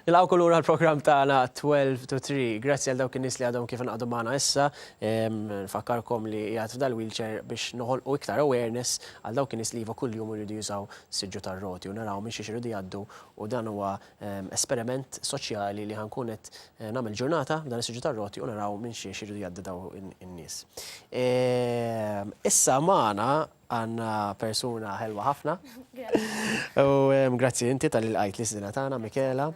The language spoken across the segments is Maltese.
Il-għaw kullura l-program tagħna 12-3. Grazzi għal dawk in-nies li għadhom kif inqagħdu magħna issa. Nfakkarkom li qiegħed f'dal-wheelchair biex noħolqu iktar awareness għal dawk in-nies li iva kuljum iridu jużaw siġġu tar-roti u naraw minn xi iridu jgħaddu u dan huwa esperiment soċjali li ħankun qed nagħmel ġurnata dan is-siġġu tar-roti u naraw minn xi iridu jgħaddu daw in-nies. Issa magħna għandna persuna ħelwa ħafna. U grazzi inti tal-ilqajt l-isdina tagħna, Michela.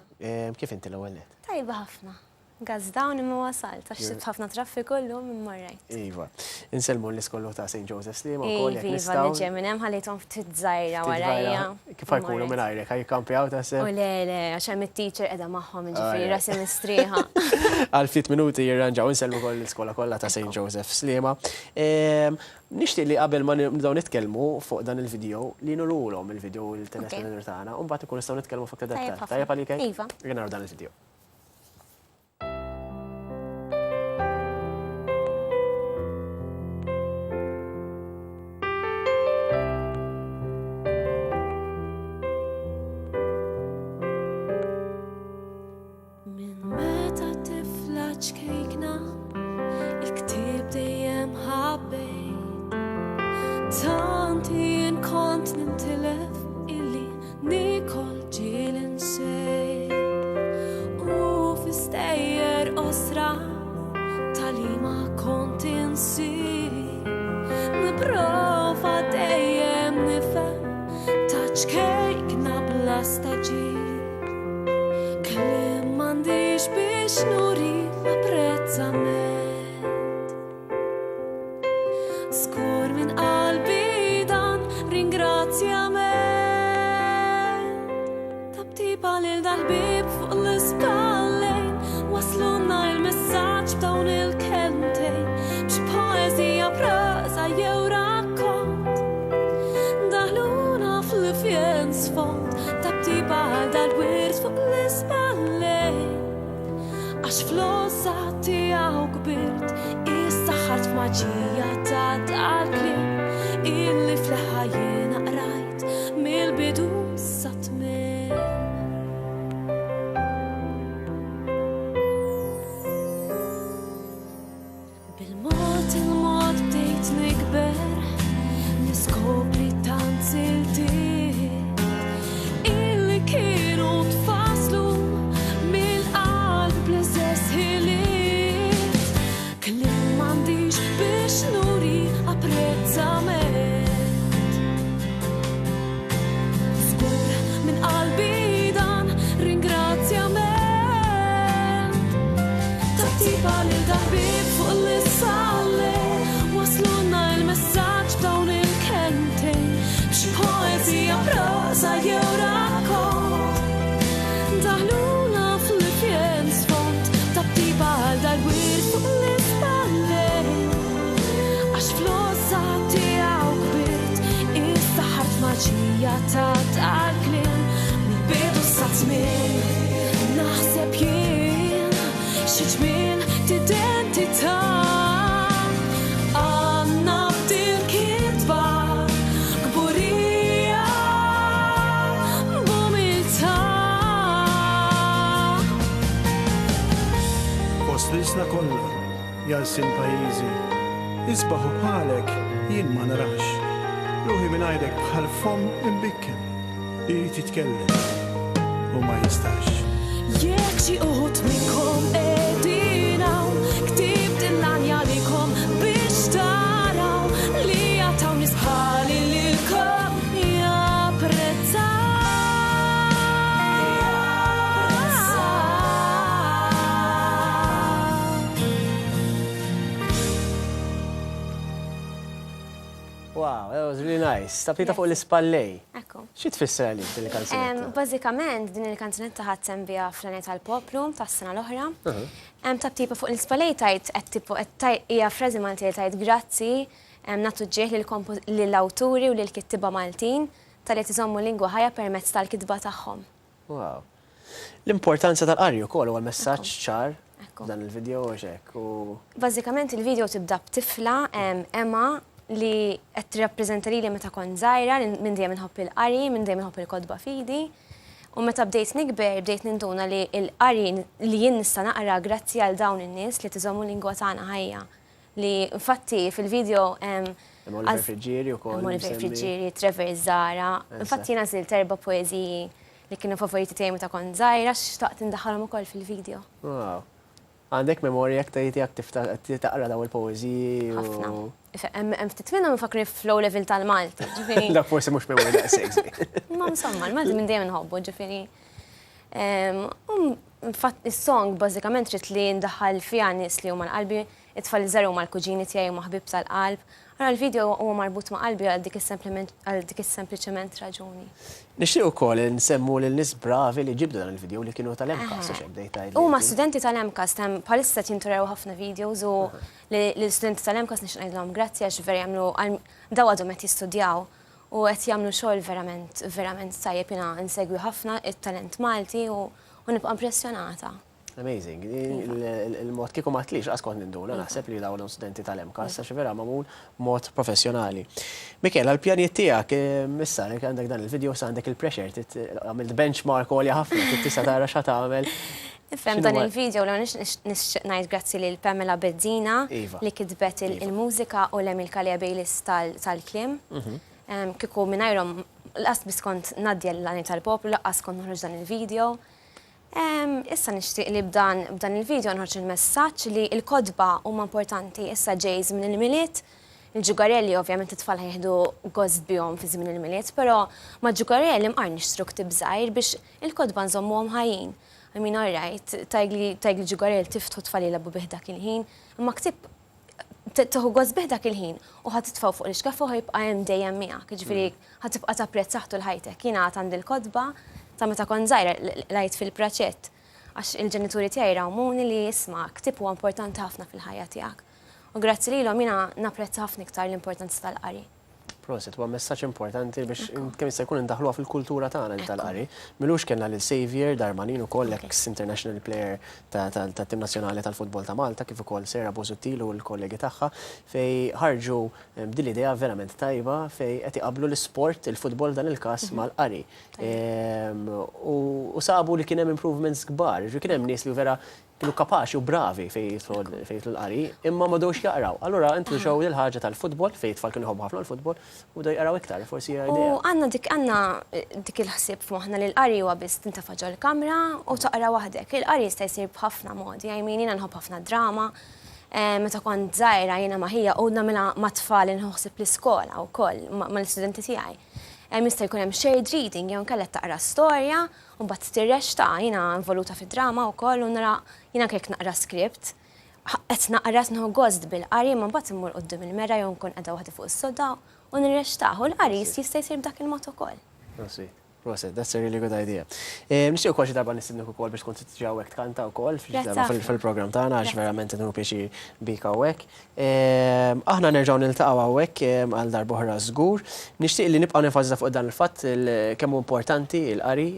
Kif inti l-ewwel nett? Tajba ħafna. Gazdawn imma wasalt, għax sibt ħafna traffiku llum immarrajt. Iva. Inselmu l-iskollu ta' St. Joseph's li ma wkoll jekk Iva, nistgħu. niġi minn hemm ħallejthom ftit żgħira warajja. Kif ħajkunu minn għajrek, ħajkampjaw ta' U le, għax hemm it-teacher qiegħda magħhom ġifieri rasi mistrieħa. Għal ftit minuti jirranġaw inselmu wkoll l-iskola kollha ta' St. Joseph's Liema. Nixtieq li qabel ma nibdew nitkellmu fuq dan il-video li nurulhom il-video l-telespectator tagħna u mbagħad ikun nistgħu nitkellmu fuq dettal. Tajjeb għalik? Iva. Naraw dan il-video. Taptipa lil dal-bib fuq l-ispallejn waslunna il-messaġġ b'dawn il-kelmtejn b'xi poeżija prosa jew rakkont daħluna fl-ifjen sfond taptipa dal-wirs fuq l-ispallejn għax fl-ossa tiegħu kbirt issaħħart f'maġija ta' dal-kliem illi fl-ħajjina qrajt mill-bidu sa tmiem. Bil-mod il-mod bdejt nikber niskopri tant siltiet illi kienu tfasslu mill-qalb bl-istess ħiliet kliem m'għandix biex nuri apprezzament. Taptipa lil dal-bib fuq l-ispallejn waslunna il-messaġġ b'dawn il-kelmtejn b'xi poeżija prosa jew rakkont daħluna fl-ifjen sfond taptipa dal-wirs fuq l-ispallejn għax fl-ossa tiegħu kbirt issaħħart maġija ta' dal-kliem mill-bidu sa tmiem naħseb jien xi ġmien t-identità għandna bdil kitba kburija b'umiltà. Fost l-isna kollha jalsin pajjiżi isbaħu bħalek jien ma narax ruħi mingħajrek bħal fomm imbikken irid jitkellem u ma jistax. Jekk xi uħud minnkom qegħdin hawn ktibt il-għanja likom biex taraw li jagħtaw nies bħali lilkom japprezzaw. Wow, that was really nice. Taptipa fuq l-ispallejn. Ekku. Xi tfisser għalik din il-kanzunetta? Bażikament din il-kanzunetta ħadd biha fl-Għanejt tal-Poplu tas-sena l-oħra. Taptipa fuq l-ispallejn tajt hija frażi Malti li tajt grazzi nagħtu ġieħ lill-awturi u lill-kittiba Maltin tal-li iżommu lingwa ħajja permezz tal-kitba tagħhom. Wow. L-importanza tal-qari wkoll huwa messaġġ ċar dan il-video hekk u. Bażikament il-video tibda b'tifla Emma li qed tirrappreżenta lili meta kont żgħira minn dejjem inħobb il-qari, minn dejjem inħobb il-kotba fidi. U meta bdejt nikber, bdejt ninduna li l-qari li jien nista' naqra grazzi għal dawn in-nies li tiżommu lingwa tagħna ħajja. Li infatti fil-video Oliver Friġġieri wkoll. Oliver Friġġieri, Trevor Zara. Infatti jiena żilt 4 poeżiji li kienu favoriti tiegħi meta kont żgħira xtaqt indaħħalhom ukoll fil-video. Wow. Għandek memorja aktar taqra daw il-poeżiji. Ħafna. Hemm ftit minnhom ifakri flow level tal-Malti, ġifieri. Dak forsi mhux memorja daqshekk. Ma insomma, l-Malti minn dejjem inħobbu, ġifieri. Is-song bażikament trid li ndaħħal fiha nies li huma l-qalbi, it-tfal iżgħar huma l-kuġini tiegħi huma ħbib tal-qalb. Ara l-video huwa marbut ma' qalbi għal dik is-sempliċement raġuni. Nixtieq ukoll nsemmu lil nies bravi li ġibdu dan il-video li kienu tal-MCAS għax bdejt tgħid. Huma studenti tal-MCAS bħalissa jinturew ħafna videos u l-studenti tal-MCAS nixtieq ngħidlhom grazzi għax vera jagħmlu daw għadhom qed jistudjaw u qed jagħmlu xogħol verament tajjeb jiena insegwi ħafna it-talent Malti u nibqa' impressjonata. Amazing. Il-mod kieku ma tlix qas kont ninduna, naħseb li dawn studenti tal-MCAS għax vera magħmul mod professjonali. Michela, l-pjanijiet tiegħek issa li għandek dan il-video sa għandek il-pressure, għamilt benchmark għolja ħafna, tista' tara xa tagħmel. Ifhem dan il-video l nixtieq ngħid grazzi lil Pamela Bezzina li kitbet il-mużika u l-Emil Bejlis tal-kliem. Kieku mingħajrhom laqas biss kont ngħaddi l-għani tal-poplu, laqas kont noħroġ dan il-video. Issa nixtieq li b'dan il-video nħarġ il-messaġġ li l-kodba huma importanti issa ġejż minn il-miliet. Il-ġugarelli ovvjament it-tfal ħieħdu gost bihom fi żmien il-miliet, però ma' ġugarelli mqar nixtru ktib żgħir biex il-kodba nżommuhom ħajjin. I mean, all right, tajgli ġugarell tiftħu tfal jilagħbu bih dak il-ħin, imma ktib tieħu gost bih dak il-ħin u ħadd titfgħu fuq l-ixkaf u ħajbqa' hemm dejjem miegħek, jiġifieri ħadd tibqa' tapprezzaħ tul ħajtek. Jiena għad għandi l-kodba ta' meta kont żgħira lajt fil-praċett għax il-ġenituri tiegħi rawmuni li jisma' ktib huwa importanti ħafna fil-ħajja tiegħek. U grazzi lilhom jiena napprezza ħafna iktar l-importanza tal-qari. Proset, huwa messaġġ importanti biex kemm jista' jkun indaħluha fil-kultura tagħna tal-qari. Milux kellna lil Xavier Darmanin ukoll ex-international player tat-tim nazzjonali tal-futbol ta' Malta kif ukoll Sera Busuttil u l-kollegi tagħha fej ħarġu din l-idea verament tajba fej qed iqablu l-isport il-futbol dan il-każ mal-qari. U sabu li kien hemm improvements kbar, kien hemm nies li vera kienu kapaċi u bravi fejtlu l-qari, imma ma dawx jaqraw. Allura introduċew il-ħaġa tal-futbol, fejtfall kienu jħobbu ħafna l-futbol, u da jaqraw iktar, forsi hija idea. U għandna dik il-ħsieb f'moħħna li l-qari huwa biss tintafa' ġol kamra u taqra waħdek. Il-qari jista' jsir b'ħafna modi, jiena nħobb ħafna drama. Meta kont żgħira jiena ma' ħija u nagħmilha ma' tfal inħossib l-iskola wkoll mal-istudenti tiegħi. Jista' jkun hemm shared reading jew kellha taqra storja u mbagħad tirrexta jiena involuta fid-drama wkoll u nara jiena kek naqra skript. Qed naqra nħu gost bil-qari ma mbagħad immur quddiem il-mera jew nkun qiegħda waħdi fuq is-soda u nirrextaħ u l-qari jista' jsir b'dak il-mod ukoll. Proset, that's a really good idea. Nixtieq ukoll xi darba nistidnek ukoll biex tkun tiġi hawnhekk tkanta wkoll fil-programm tagħna għax verament inhu pjaċir bik hawnhekk. Aħna nerġgħu niltaqgħu hawnhekk għal darba oħra żgur. Nixtieq li nibqa' nenfasizza fuq dan il-fatt kemm hu importanti l-qari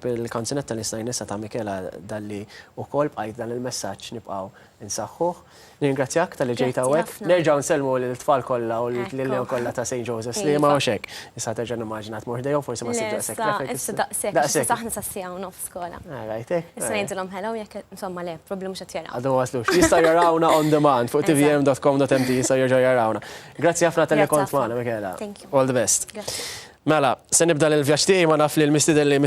bil-kanzunetta li snajnissa ta' Michela Dalli wkoll bqajt dan il-messaġġ nibqgħu insaħħuh. Ningrazzjak tal-li ġejt hawnhekk. Nerġgħu nsellmu lill-tfal kollha u lill-lew kollha ta' St. Joseph's li ma xek. Issa terġa' nimmaġinat mordejhom forsi ma sibda Issa daqshekk, saħna sa' sija u nofs skola. Rajtek. Issa ngħidulhom hello jekk insomma le, problemi mhux qed jaraw. Għadu waslux. Jista' jarawna on demand fuq tvm.com.mt jista' jerġa' jarawna. Grazzi ħafna tal-li kont magħna, Michela. Thank you. All the best. Mela, se nibda l-vjaġġ tiegħi ma naf li l-mistieden li